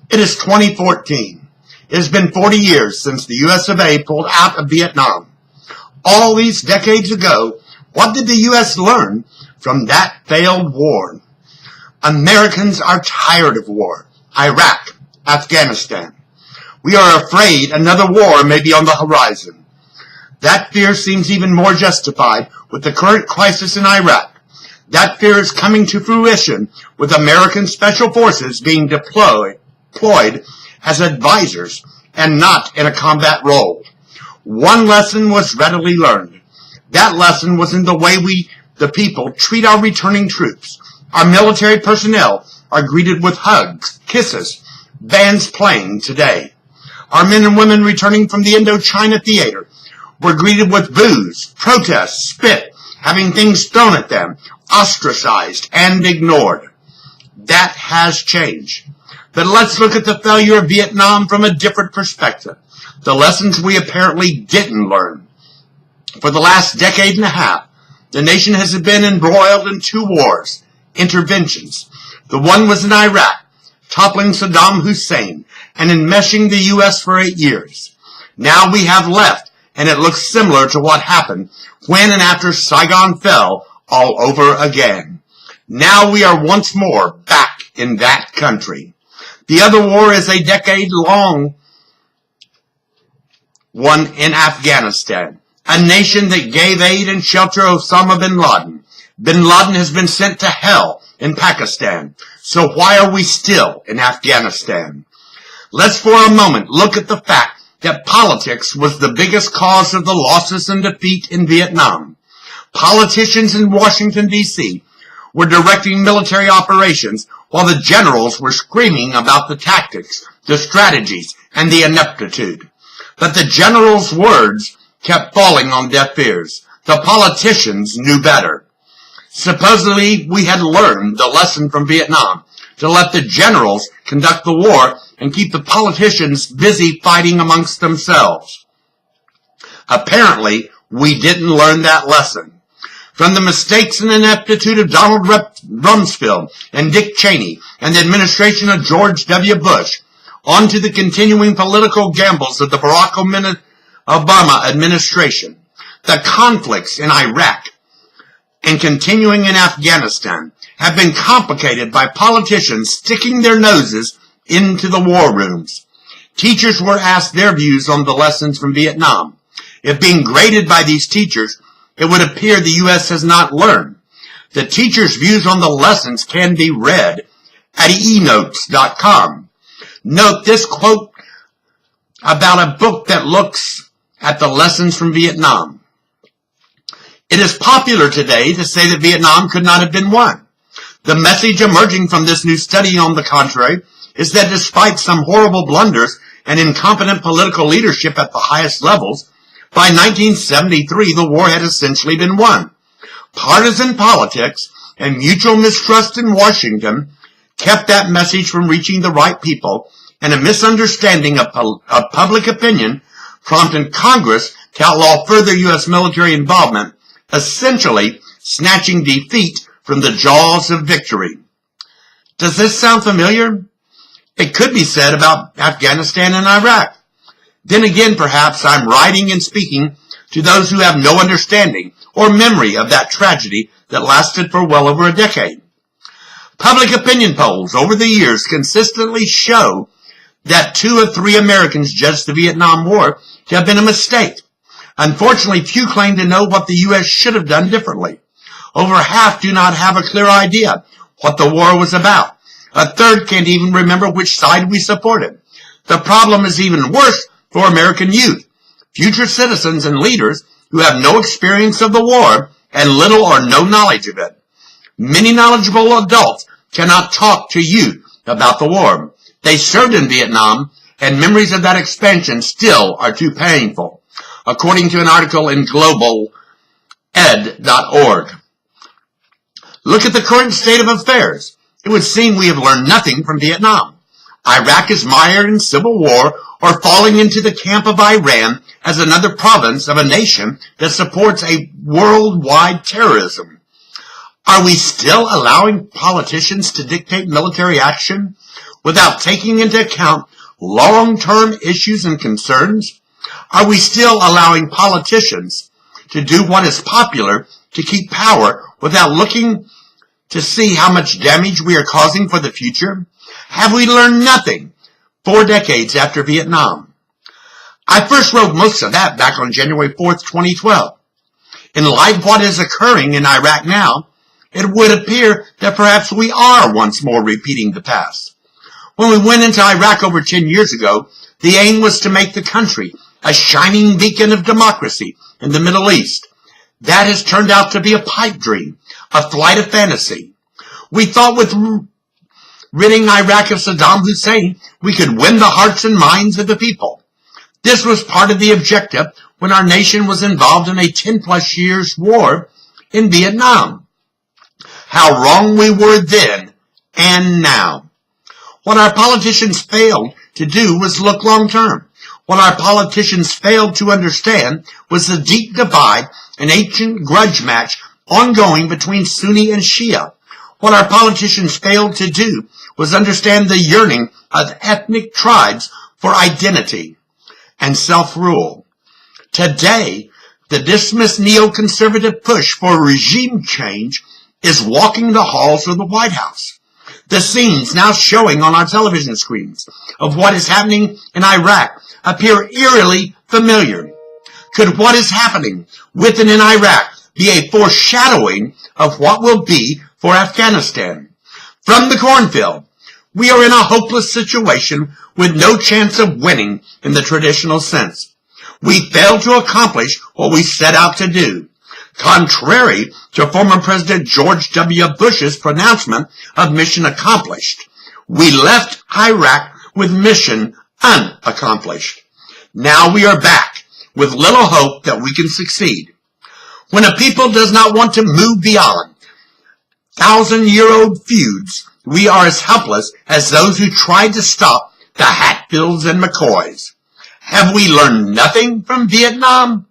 It is 2014. It has been 40 years since the US of A pulled out of Vietnam. All these decades ago, what did the US learn from that failed war? Americans are tired of war. Iraq, Afghanistan. We are afraid another war may be on the horizon. That fear seems even more justified with the current crisis in Iraq. That fear is coming to fruition with American special forces being deployed as advisors and not in a combat role. One lesson was readily learned. That lesson was in the way we, the people, treat our returning troops. Our military personnel are greeted with hugs, kisses, bands playing today. Our men and women returning from the Indochina theater were greeted with boos, protests, spit, having things thrown at them, ostracized, and ignored. That has changed. But let's look at the failure of Vietnam from a different perspective. The lessons we apparently didn't learn. For the last decade and a half, the nation has been embroiled in two wars, interventions. The one was in Iraq, toppling Saddam Hussein and enmeshing the U.S. for 8 years. Now we have left, and it looks similar to what happened when and after Saigon fell all over again. Now we are once more back in that country. The other war is a decade-long one in Afghanistan, a nation that gave aid and shelter to Osama bin Laden. Bin Laden has been sent to hell in Pakistan. So why are we still in Afghanistan? Let's for a moment look at the fact that politics was the biggest cause of the losses and defeat in Vietnam. Politicians in Washington, D.C. were directing military operations while the generals were screaming about the tactics, the strategies, and the ineptitude. But the generals' words kept falling on deaf ears. The politicians knew better. Supposedly, we had learned the lesson from Vietnam to let the generals conduct the war and keep the politicians busy fighting amongst themselves. Apparently, we didn't learn that lesson. From the mistakes and ineptitude of Donald Rumsfeld and Dick Cheney and the administration of George W. Bush, on to the continuing political gambles of the Barack Obama administration, the conflicts in Iraq, and continuing in Afghanistan have been complicated by politicians sticking their noses into the war rooms. Teachers were asked their views on the lessons from Vietnam. If being graded by these teachers, it would appear the U.S. has not learned. The teachers' views on the lessons can be read at enotes.com. Note this quote about a book that looks at the lessons from Vietnam. It is popular today to say that Vietnam could not have been won. The message emerging from this new study, on the contrary, is that despite some horrible blunders and incompetent political leadership at the highest levels, by 1973 the war had essentially been won. Partisan politics and mutual mistrust in Washington kept that message from reaching the right people, and a misunderstanding of public opinion prompted Congress to outlaw further U.S. military involvement, essentially snatching defeat from the jaws of victory. Does this sound familiar? It could be said about Afghanistan and Iraq. Then again, perhaps I'm writing and speaking to those who have no understanding or memory of that tragedy that lasted for well over a decade. Public opinion polls over the years consistently show that 2 of 3 Americans judged the Vietnam War to have been a mistake. Unfortunately, few claim to know what the U.S. should have done differently. Over half do not have a clear idea what the war was about. A third can't even remember which side we supported. The problem is even worse for American youth, future citizens and leaders who have no experience of the war and little or no knowledge of it. Many knowledgeable adults cannot talk to youth about the war. They served in Vietnam, and memories of that expansion still are too painful, according to an article in globaled.org. Look at the current state of affairs. It would seem we have learned nothing from Vietnam. Iraq is mired in civil war or falling into the camp of Iran as another province of a nation that supports a worldwide terrorism. Are we still allowing politicians to dictate military action without taking into account long-term issues and concerns? Are we still allowing politicians to do what is popular to keep power without looking to see how much damage we are causing for the future? Have we learned nothing 4 decades after Viet Nam? I first wrote most of that back on January 4th, 2012. In light of what is occurring in Iraq now, it would appear that perhaps we are once more repeating the past. When we went into Iraq over 10 years ago, the aim was to make the country a shining beacon of democracy in the Middle East. That has turned out to be a pipe dream, a flight of fantasy. We thought with ridding Iraq of Saddam Hussein, we could win the hearts and minds of the people. This was part of the objective when our nation was involved in a 10-plus years war in Vietnam. How wrong we were then and now. What our politicians failed to do was look long-term. What our politicians failed to understand was the deep divide and ancient grudge match ongoing between Sunni and Shia. What our politicians failed to do was understand the yearning of ethnic tribes for identity and self-rule. Today, the dismissed neoconservative push for regime change is walking the halls of the White House. The scenes now showing on our television screens of what is happening in Iraq appear eerily familiar. Could what is happening with and in Iraq be a foreshadowing of what will be for Afghanistan? From the cornfield, we are in a hopeless situation with no chance of winning in the traditional sense. We failed to accomplish what we set out to do. Contrary to former President George W. Bush's pronouncement of mission accomplished, we left Iraq with mission unaccomplished. Now we are back with little hope that we can succeed. When a people does not want to move beyond 1,000-year-old feuds, we are as helpless as those who tried to stop the Hatfields and McCoys. Have we learned nothing from Vietnam?